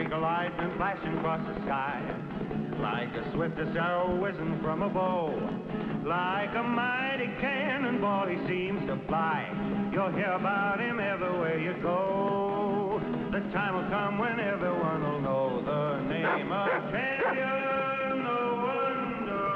streak of lightning flashing across the sky. Like the swiftest arrow whizzing from a bow. Like a mighty cannonball he seems to fly. You'll hear about him everywhere you go. The time will come when everyone will know the name of champion no one knows.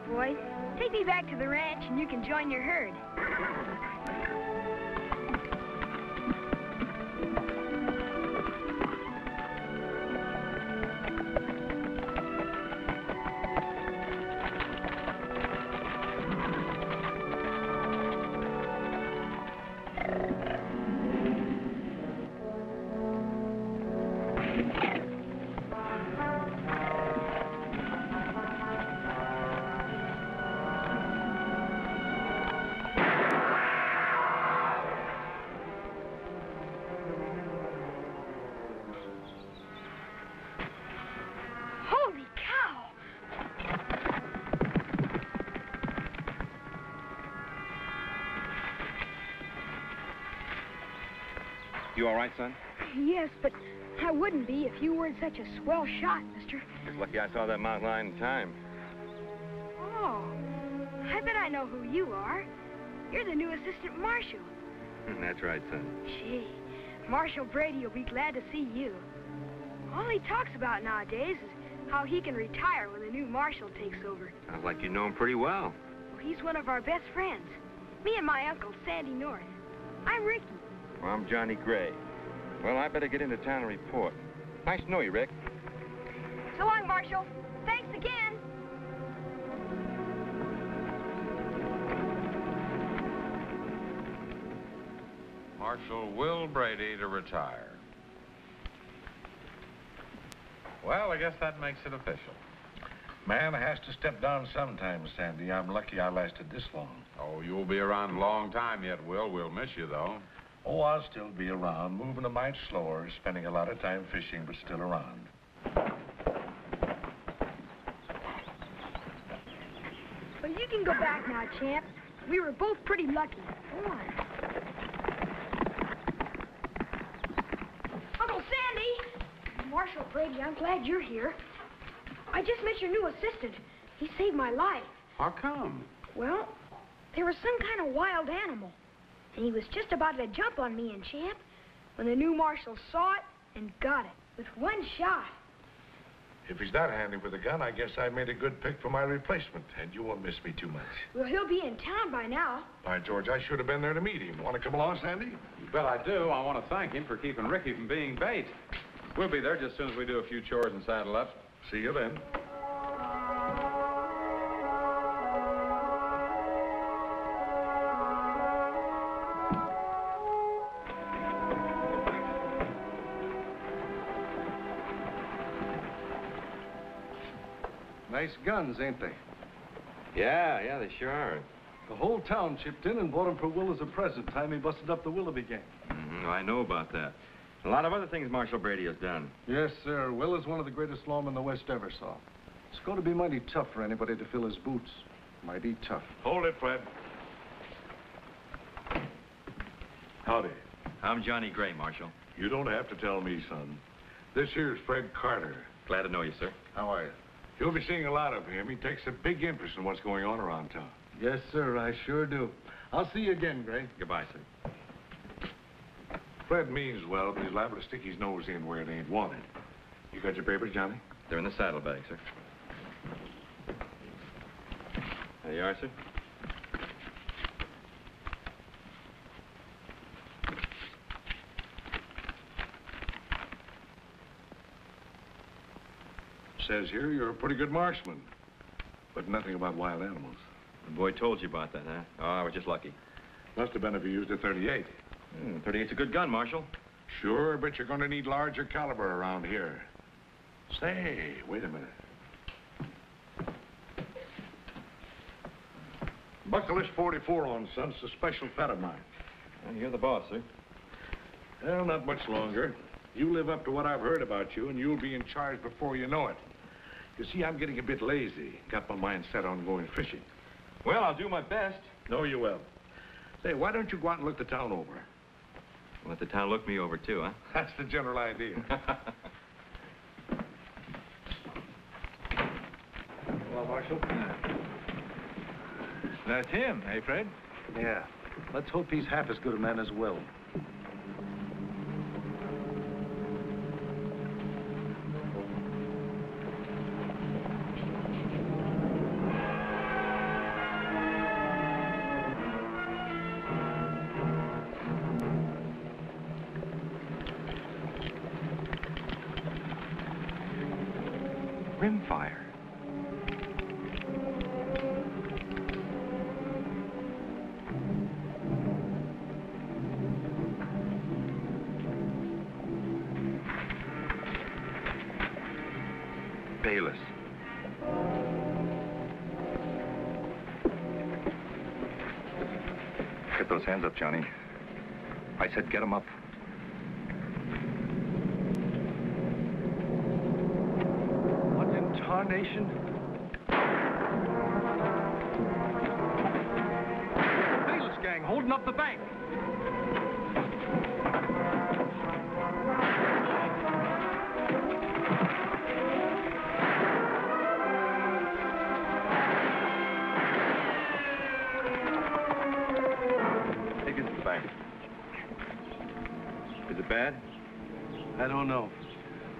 Boys, take me back to the ranch and you can join your herd. You all right, son? Yes, but I wouldn't be if you weren't such a swell shot, mister. It's lucky I saw that mountain lion in time. Oh, I bet I know who you are. You're the new assistant marshal. That's right, son. Gee, Marshal Brady will be glad to see you. All he talks about nowadays is how he can retire when the new marshal takes over. Sounds like you know him pretty well. Well, he's one of our best friends. Me and my uncle, Sandy North. I'm Ricky. Well, I'm Johnny Gray. Well, I better get into town and report. Nice to know you, Rick. So long, Marshal. Thanks again. Marshal Will Brady to retire. Well, I guess that makes it official. Man has to step down sometime, Sandy. I'm lucky I lasted this long. Oh, you'll be around a long time yet, Will. We'll miss you, though. Oh, I'll still be around, moving a mite slower, spending a lot of time fishing, but still around. Well, you can go back now, champ. We were both pretty lucky. Come on. Uncle Sandy! Marshal Brady, I'm glad you're here. I just met your new assistant. He saved my life. How come? Well, there was some kind of wild animal. And he was just about to jump on me and Champ when the new marshal saw it and got it with one shot. If he's that handy with a gun, I guess I made a good pick for my replacement, and you won't miss me too much. Well, he'll be in town by now. By George, I should have been there to meet him. Want to come along, Sandy? You bet I do. I want to thank him for keeping Ricky from being bait. We'll be there just as soon as we do a few chores and saddle up. See you then. Nice guns, ain't they? Yeah, they sure are. The whole town chipped in and bought them for Will as a present time he busted up the Willoughby gang. I know about that. A lot of other things Marshal Brady has done. Yes, sir. Will is one of the greatest lawmen the West ever saw. It's going to be mighty tough for anybody to fill his boots. Mighty tough. Hold it, Fred. Howdy. I'm Johnny Gray, Marshal. You don't have to tell me, son. This here's Fred Carter. Glad to know you, sir. How are you? You'll be seeing a lot of him. He takes a big interest in what's going on around town. Yes, sir, I sure do. I'll see you again, Gray. Goodbye, sir. Fred means well, but he's liable to stick his nose in where it ain't wanted. You got your papers, Johnny? They're in the saddlebag, sir. There you are, sir. Says here you're a pretty good marksman, but nothing about wild animals. The boy told you about that, huh? Oh, I was just lucky. Must have been if you used a 38. 38's a good gun, Marshal. Sure, but you're going to need larger caliber around here. Say, wait a minute. Buckle this 44 on, son. It's a special pet of mine. Well, you're the boss, sir. Well, not much longer. You live up to what I've heard about you, and you'll be in charge before you know it. You see, I'm getting a bit lazy. Got my mind set on going fishing. Well, I'll do my best. No, you will. Say, why don't you go out and look the town over? Let the town look me over, too, huh? That's the general idea. Well, Marshal? That's him, eh, Fred? Yeah. Let's hope he's half as good a man as Will. Rimfire. Bayless. Get those hands up, Johnny. I said get them up. What in tarnation? Bayless gang holding up the bank. Take it to the bank. Is it bad? I don't know.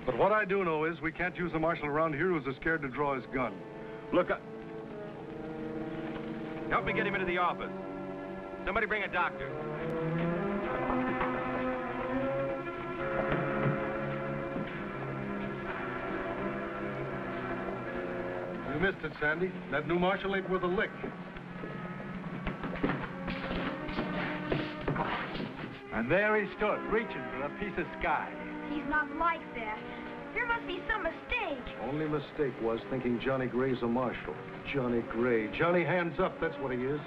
But what I do know is we can't use a marshal around here who's as scared to draw his gun. Look, help me get him into the office. Somebody bring a doctor. You missed it, Sandy. That new marshal ain't worth a lick. And there he stood, reaching for a piece of sky. He's not like that. There must be some mistake. Only mistake was thinking Johnny Gray's a marshal. Johnny Gray. Johnny hands up, that's what he is.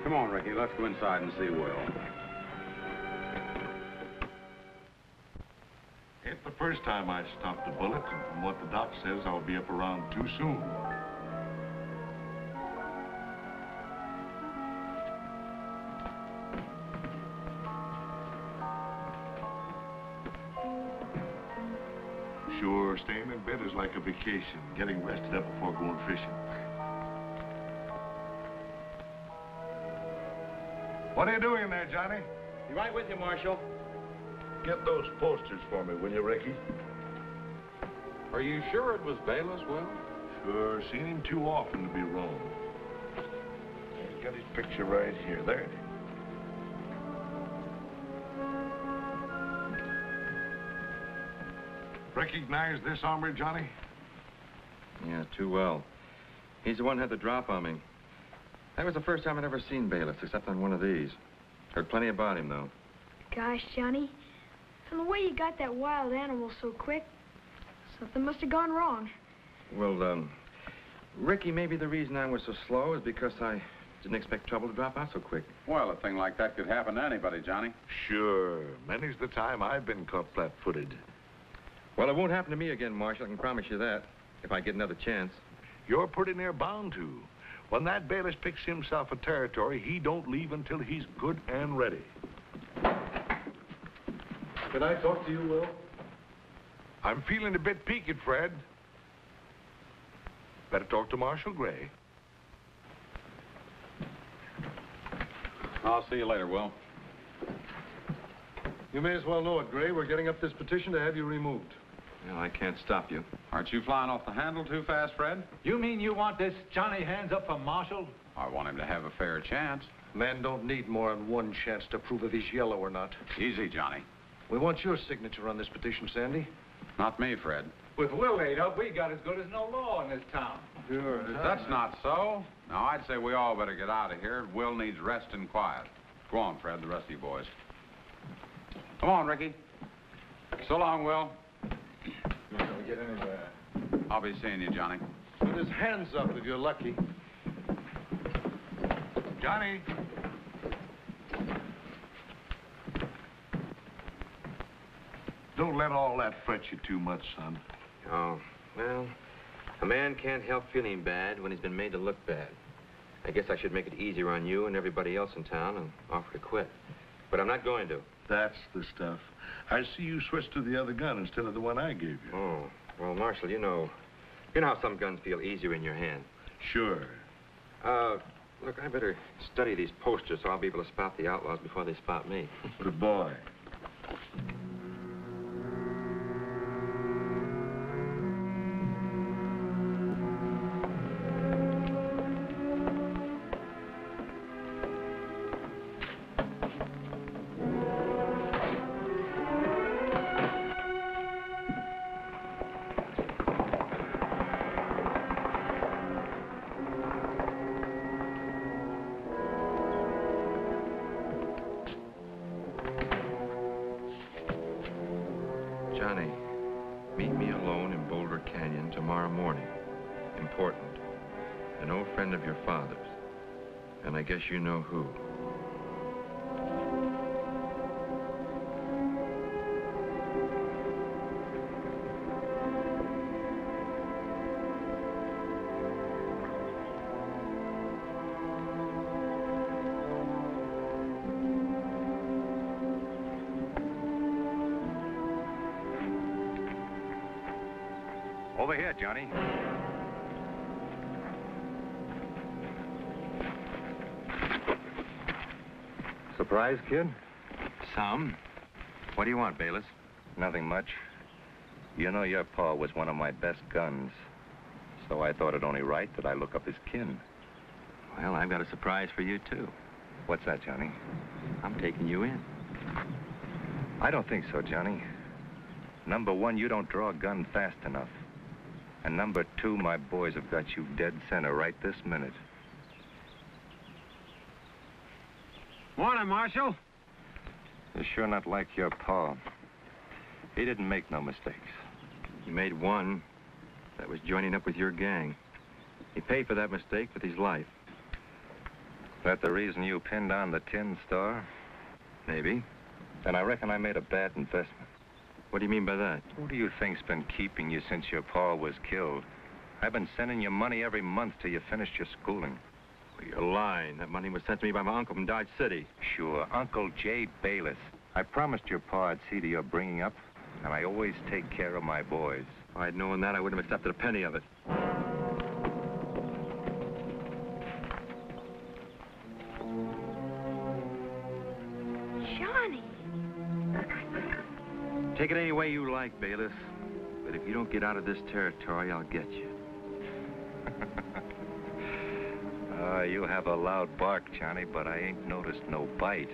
Come on, Ricky. Let's go inside and see Will. Ain't the first time I stopped a bullet, and from what the doc says, I'll be up around too soon. Sure, staying in bed is like a vacation, getting rested up before going fishing. What are you doing there, Johnny? Be right with you, Marshal. Get those posters for me, will you, Ricky? Are you sure it was Bayless, Will? Sure, seen him too often to be wrong. He's got his picture right here. There it is. Recognize this hombre, Johnny? Yeah, too well. He's the one who had the drop on me. That was the first time I'd ever seen Bayless, except on one of these. Heard plenty about him, though. Gosh, Johnny, from the way you got that wild animal so quick, something must have gone wrong. Well, Ricky, maybe the reason I was so slow is because I didn't expect trouble to drop out so quick. Well, a thing like that could happen to anybody, Johnny. Sure. Many's the time I've been caught flat-footed. Well, it won't happen to me again, Marshal. I can promise you that, if I get another chance. You're pretty near bound to. When that Bayless picks himself a territory, he don't leave until he's good and ready. Can I talk to you, Will? I'm feeling a bit peaked, Fred. Better talk to Marshal Gray. I'll see you later, Will. You may as well know it, Gray. We're getting up this petition to have you removed. Well, I can't stop you. Aren't you flying off the handle too fast, Fred? You mean you want this Johnny hands up for Marshal? I want him to have a fair chance. Man don't need more than one chance to prove if he's yellow or not. Easy, Johnny. We want your signature on this petition, Sandy. Not me, Fred. With Will laid up, we got as good as no law in this town. Sure. That's not so. Now, I'd say we all better get out of here. Will needs rest and quiet. Go on, Fred, the rest of you boys. Come on, Ricky. So long, Will. You're not gonna get anywhere. I'll be seeing you, Johnny. Put his hands up if you're lucky. Johnny. Don't let all that fret you too much, son. Oh, well, a man can't help feeling bad when he's been made to look bad. I guess I should make it easier on you and everybody else in town and offer to quit. But I'm not going to. That's the stuff. I see you switched to the other gun instead of the one I gave you. Oh, well, Marshal, you know how some guns feel easier in your hand. Sure. Look, I better study these posters so I'll be able to spot the outlaws before they spot me. Good boy. Johnny, meet me alone in Boulder Canyon tomorrow morning. Important. An old friend of your father's. And I guess you know who. Over here, Johnny. Surprise, kid? Some. What do you want, Bayless? Nothing much. You know your pa was one of my best guns, so I thought it only right that I look up his kin. Well, I've got a surprise for you, too. What's that, Johnny? I'm taking you in. I don't think so, Johnny. Number one, you don't draw a gun fast enough. And number two, my boys have got you dead center right this minute. Morning, Marshal. You're sure not like your pa. He didn't make no mistakes. He made one. That was joining up with your gang. He paid for that mistake with his life. That the reason you pinned on the tin star? Maybe. Then I reckon I made a bad investment. What do you mean by that? Who do you think's been keeping you since your pa was killed? I've been sending you money every month till you finished your schooling. Well, you're lying. That money was sent to me by my uncle from Dodge City. Sure, Uncle J. Bayless. I promised your pa I'd see to your bringing up, and I always take care of my boys. If I'd known that, I wouldn't have accepted a penny of it. Johnny. Take it any way you like, Bayless. But if you don't get out of this territory, I'll get you. You have a loud bark, Johnny, but I ain't noticed no bite.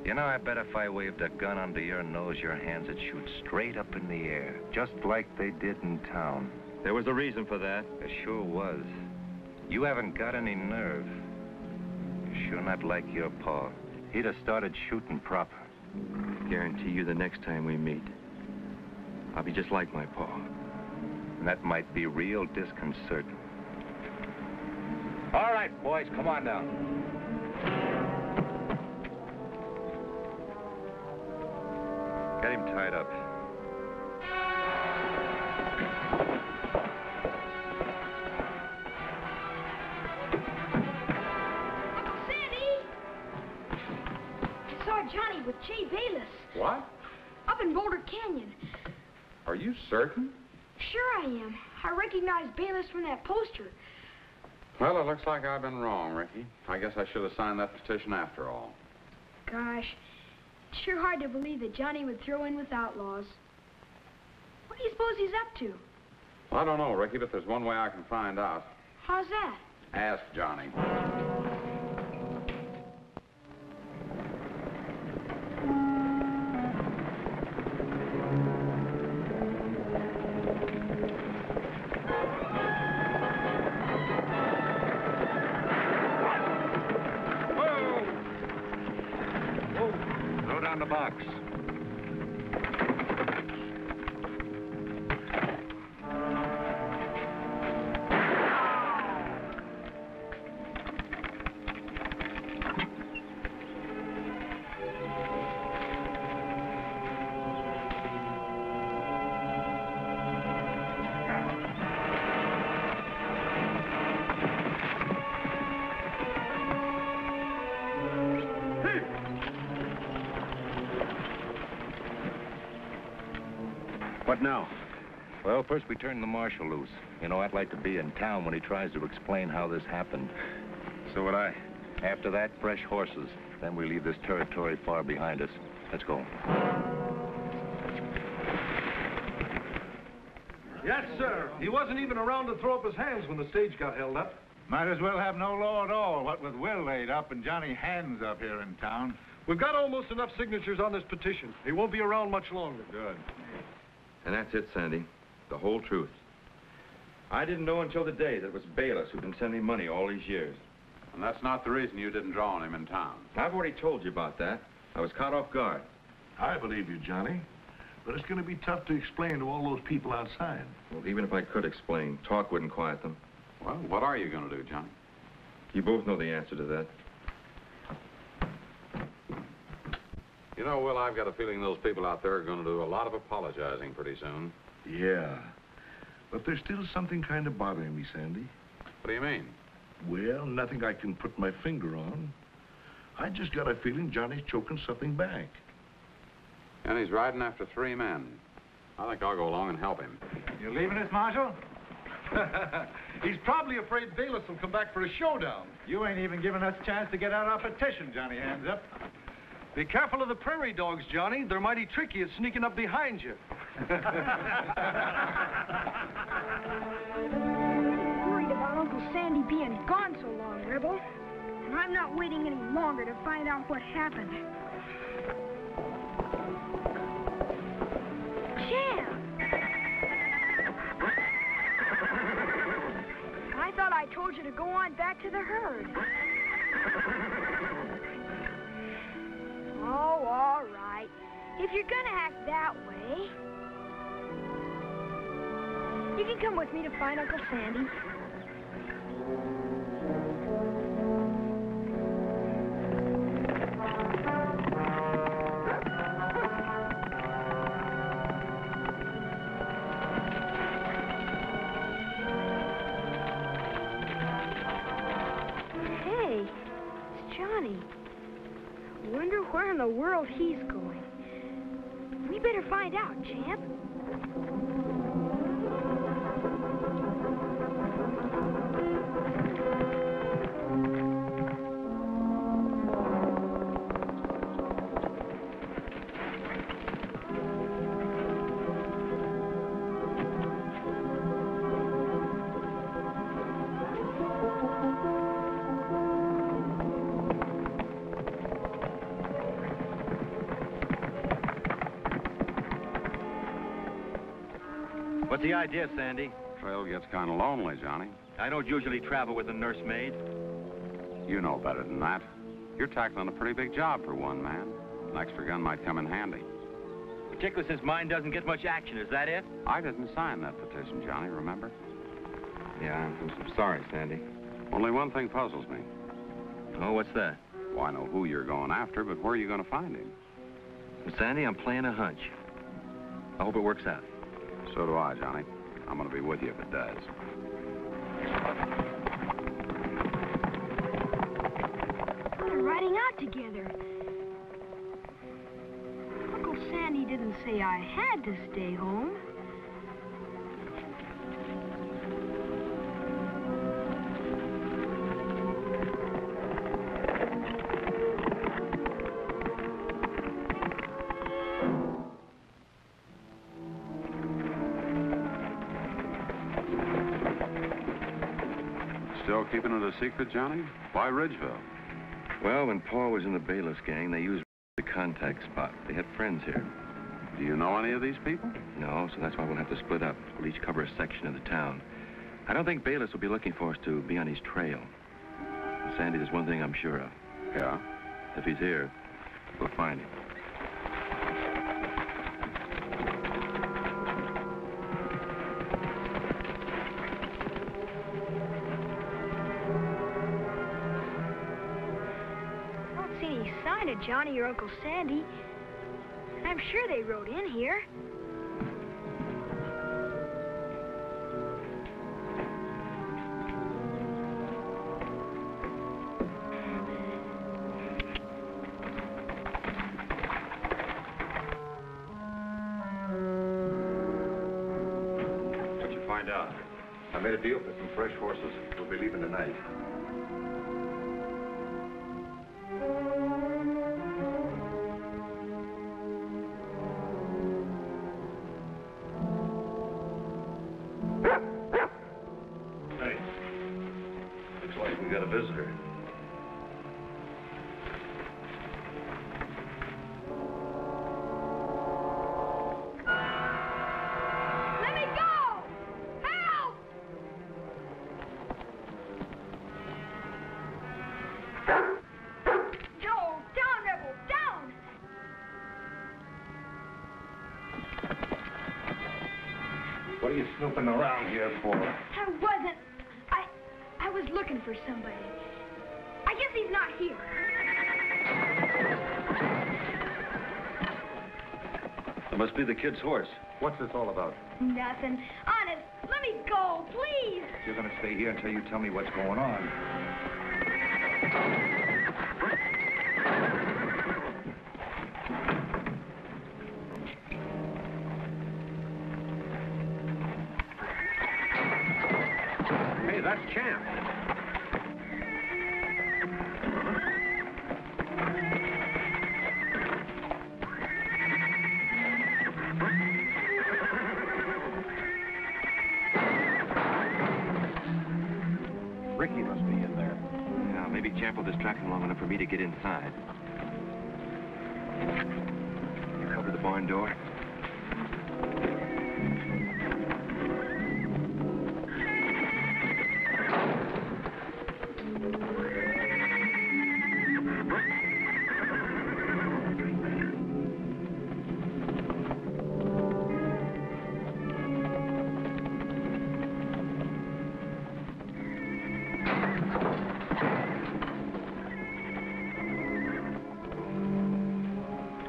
You know, I bet if I waved a gun under your nose, your hands would shoot straight up in the air, just like they did in town. There was a reason for that. There sure was. You haven't got any nerve. You're sure not like your pa. He'd have started shooting proper. I guarantee you the next time we meet, I'll be just like my pa. And that might be real disconcerting. All right, boys, come on down. Get him tied up. Uncle Sandy! I saw Johnny with Jay Bayless What? up in Boulder Canyon. Are you certain? Sure I am. I recognize Bayless from that poster. Well, it looks like I've been wrong, Ricky. I guess I should have signed that petition after all. Gosh, it's sure hard to believe that Johnny would throw in with outlaws. What do you suppose he's up to? I don't know, Ricky, but there's one way I can find out. How's that? Ask Johnny. Throw down the box. What now? Well, first we turn the marshal loose. You know, I'd like to be in town when he tries to explain how this happened. So would I. After that, fresh horses. Then we leave this territory far behind us. Let's go. Yes, sir. He wasn't even around to throw up his hands when the stage got held up. Might as well have no law at all, what with Will laid up and Johnny Hands up here in town. We've got almost enough signatures on this petition. He won't be around much longer. Good. And that's it, Sandy. The whole truth. I didn't know until today that it was Bayless who'd been sending money all these years. And that's not the reason you didn't draw on him in town. I've already told you about that. I was caught off guard. I believe you, Johnny. But it's going to be tough to explain to all those people outside. Well, even if I could explain, talk wouldn't quiet them. Well, what are you going to do, Johnny? You both know the answer to that. You know, Will, I've got a feeling those people out there are going to do a lot of apologizing pretty soon. Yeah. But there's still something kind of bothering me, Sandy. What do you mean? Well, nothing I can put my finger on. I just got a feeling Johnny's choking something back. And he's riding after 3 men. I think I'll go along and help him. You leaving us, Marshal? He's probably afraid Bayless will come back for a showdown. You ain't even giving us a chance to get out our petition, Johnny Hands up. Be careful of the prairie dogs, Johnny. They're mighty tricky at sneaking up behind you. Worried about Uncle Sandy being gone so long, Rebel. And I'm not waiting any longer to find out what happened. Champ! I thought I told you to go on back to the herd. Oh, all right. If you're gonna act that way, you can come with me to find Uncle Sandy. Hey, it's Johnny. Wonder where in the world he's going. We better find out, champ. What's the idea, Sandy? Trail gets kind of lonely, Johnny. I don't usually travel with a nursemaid. You know better than that. You're tackling a pretty big job for one man. An extra gun might come in handy. Particularly since mine doesn't get much action, is that it? I didn't sign that petition, Johnny, remember? Yeah, I'm sorry, Sandy. Only one thing puzzles me. Oh, what's that? Well, I know who you're going after, but where are you going to find him? Sandy, I'm playing a hunch. I hope it works out. So do I, Johnny. I'm going to be with you if it does. We're riding out together. Uncle Sandy didn't say I had to stay home. Still keeping it a secret, Johnny? Why Ridgeville? Well, when Paul was in the Bayless gang, they used the contact spot. They had friends here. Do you know any of these people? No, so that's why we'll have to split up. We'll each cover a section of the town. I don't think Bayless will be looking for us to be on his trail. And Sandy, there's one thing I'm sure of. Yeah? If he's here, we'll find him. Sign of Johnny or Uncle Sandy. I'm sure they rode in here. find out. I made a deal for some fresh horses. We'll be leaving tonight. Hey, looks like we got a visitor. What are you snooping around here for? I wasn't. I was looking for somebody. I guess he's not here. It must be the kid's horse. What's this all about? Nothing. Honest, let me go, please. You're going to stay here until you tell me what's going on. Hey, that's Champ. Ricky must be in there. Yeah, maybe Champ will distract him long enough for me to get inside. You cover the barn door.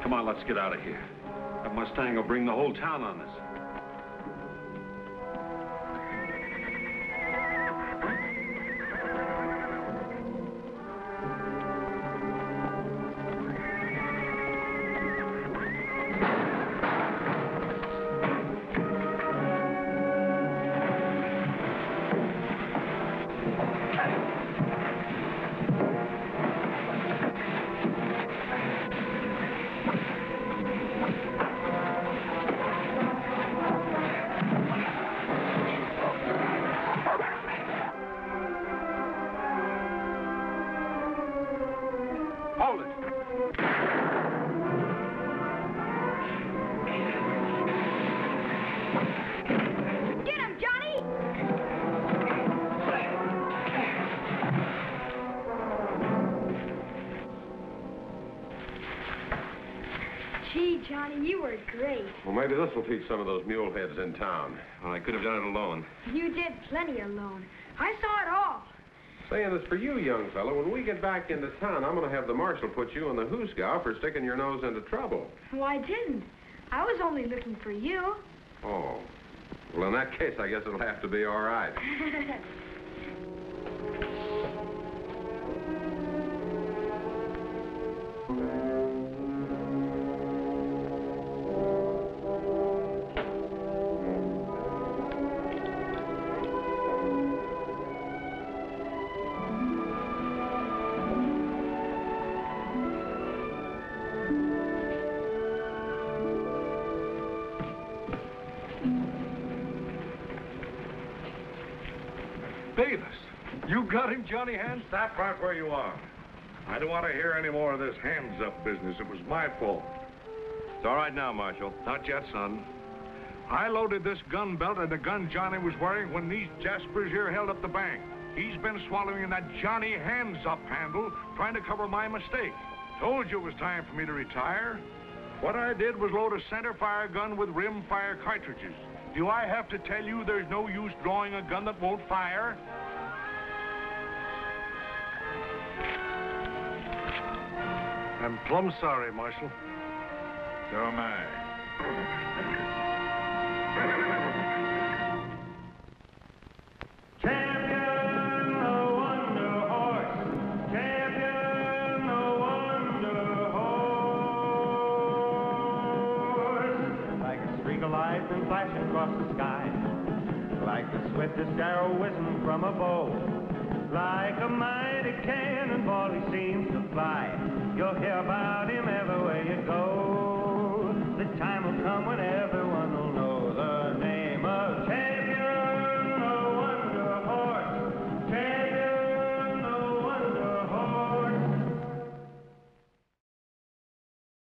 Come on, let's get out of here. That Mustang will bring the whole town on us. Hold it. Get him, Johnny! Gee, Johnny, you were great. Well, maybe this will teach some of those mule heads in town. Well, I could have done it alone. You did plenty alone. I saw it all. Saying this for you, young fellow, when we get back into town, I'm going to have the marshal put you in the hoosgow for sticking your nose into trouble. Well, I didn't. I was only looking for you. Oh. Well, in that case, I guess it'll have to be all right. Davis, you got him, Johnny Hands? Stop right where you are. I don't want to hear any more of this hands-up business. It was my fault. It's all right now, Marshal. Not yet, son. I loaded this gun belt and the gun Johnny was wearing when these jaspers here held up the bank. He's been swallowing that Johnny Hands-Up handle, trying to cover my mistake. Told you it was time for me to retire. What I did was load a center-fire gun with rim-fire cartridges. Do I have to tell you there's no use drawing a gun that won't fire? I'm plumb sorry, Marshal. So am I. Champion, the Wonder Horse. Champion, the Wonder Horse. Like a streak of light and flashing across the sky. like the swiftest arrow whizzing from a bow. Like a mighty cannonball, he seems to fly. You'll hear about him everywhere you go. The time will come when everyone